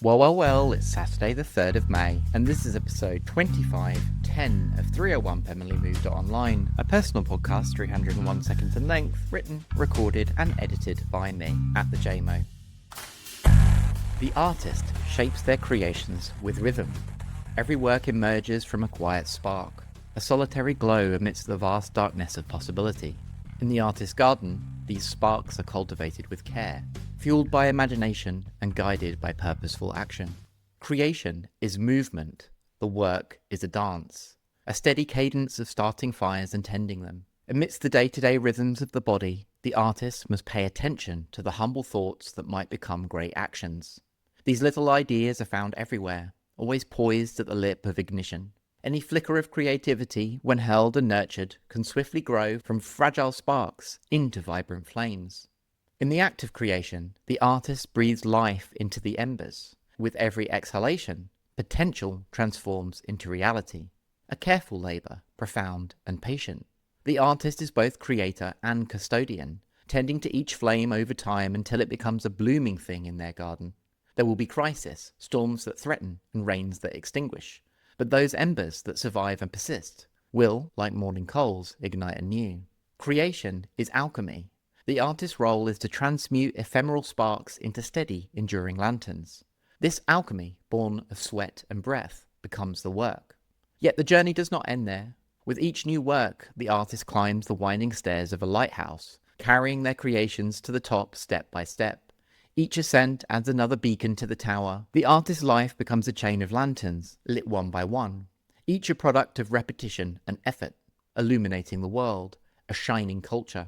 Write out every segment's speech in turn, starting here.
Well, it's Saturday the 3rd of May, and this is episode 2510 of 301 Pemberley Moved Online, a personal podcast 301 seconds in length, written, recorded, and edited by me, at the JMO. The artist shapes their creations with rhythm. Every work emerges from a quiet spark, a solitary glow amidst the vast darkness of possibility. In the artist's garden, these sparks are cultivated with care, fueled by imagination and guided by purposeful action. Creation is movement, the work is a dance, a steady cadence of starting fires and tending them. Amidst the day-to-day rhythms of the body, the artist must pay attention to the humble thoughts that might become great actions. These little ideas are found everywhere, always poised at the lip of ignition. Any flicker of creativity, when held and nurtured, can swiftly grow from fragile sparks into vibrant flames. In the act of creation, the artist breathes life into the embers. With every exhalation, potential transforms into reality. A careful labour, profound and patient. The artist is both creator and custodian, tending to each flame over time until it becomes a blooming thing in their garden. There will be crisis, storms that threaten and rains that extinguish. But those embers that survive and persist will, like morning coals, ignite anew. Creation is alchemy. The artist's role is to transmute ephemeral sparks into steady, enduring lanterns. This alchemy, born of sweat and breath, becomes the work. Yet the journey does not end there. With each new work, the artist climbs the winding stairs of a lighthouse, carrying their creations to the top step by step. Each ascent adds another beacon to the tower. The artist's life becomes a chain of lanterns, lit one by one, each a product of repetition and effort, illuminating the world, a shining culture.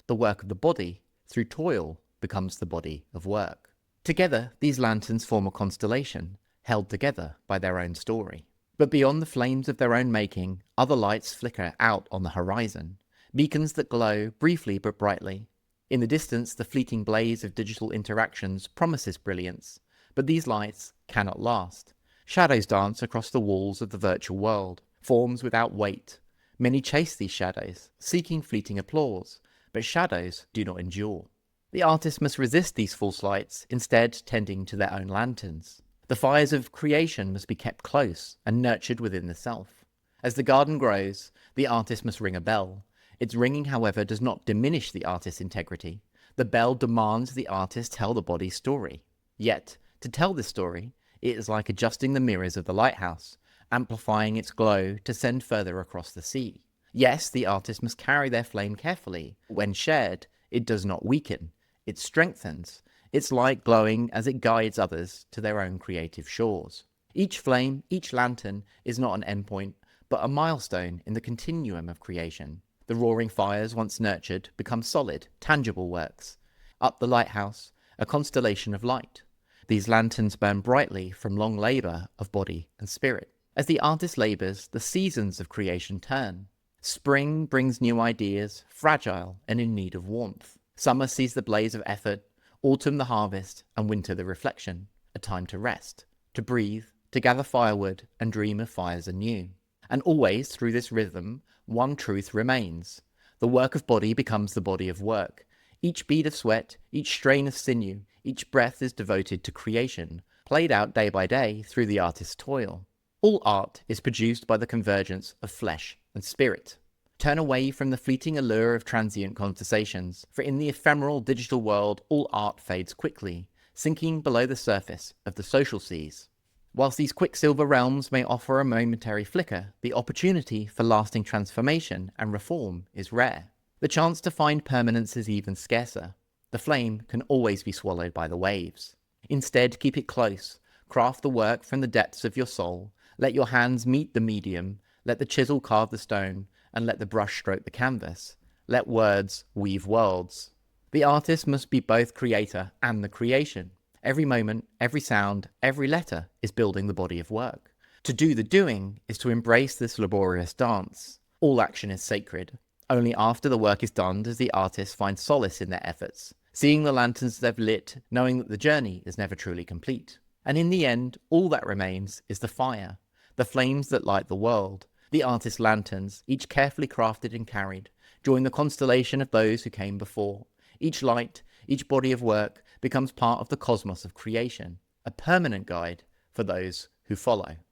The work of the body, through toil, becomes the body of work. Together, these lanterns form a constellation, held together by their own story. But beyond the flames of their own making, other lights flicker out on the horizon, beacons that glow briefly but brightly. In the distance, the fleeting blaze of digital interactions promises brilliance, but these lights cannot last. Shadows dance across the walls of the virtual world, forms without weight. Many chase these shadows, seeking fleeting applause, but shadows do not endure. The artist must resist these false lights, instead tending to their own lanterns. The fires of creation must be kept close and nurtured within the self. As the garden grows, the artist must ring a bell. Its ringing, however, does not diminish the artist's integrity. The bell demands the artist tell the body's story. Yet, to tell this story, it is like adjusting the mirrors of the lighthouse, amplifying its glow to send further across the sea. Yes, the artist must carry their flame carefully. When shared, it does not weaken, it strengthens, its light glowing as it guides others to their own creative shores. Each flame, each lantern, is not an endpoint, but a milestone in the continuum of creation. The roaring fires, once nurtured, become solid, tangible works. Up the lighthouse, a constellation of light. These lanterns burn brightly from long labour of body and spirit. As the artist labours, the seasons of creation turn. Spring brings new ideas, fragile and in need of warmth. Summer sees the blaze of effort, autumn the harvest, and winter the reflection. A time to rest, to breathe, to gather firewood, and dream of fires anew. And always, through this rhythm, one truth remains. The work of body becomes the body of work. Each bead of sweat, each strain of sinew, each breath is devoted to creation, played out day by day through the artist's toil. All art is produced by the convergence of flesh and spirit. Turn away from the fleeting allure of transient conversations, for in the ephemeral digital world all art fades quickly, sinking below the surface of the social seas. Whilst these quicksilver realms may offer a momentary flicker, the opportunity for lasting transformation and reform is rare. The chance to find permanence is even scarcer. The flame can always be swallowed by the waves. Instead, keep it close, craft the work from the depths of your soul, let your hands meet the medium, let the chisel carve the stone, and let the brush stroke the canvas. Let words weave worlds. The artist must be both creator and the creation. Every moment, every sound, every letter is building the body of work. To do the doing is to embrace this laborious dance. All action is sacred. Only after the work is done does the artist find solace in their efforts, seeing the lanterns they've lit, knowing that the journey is never truly complete. And in the end, all that remains is the fire, the flames that light the world. The artist's lanterns, each carefully crafted and carried, join the constellation of those who came before. Each light, each body of work, becomes part of the cosmos of creation, a permanent guide for those who follow.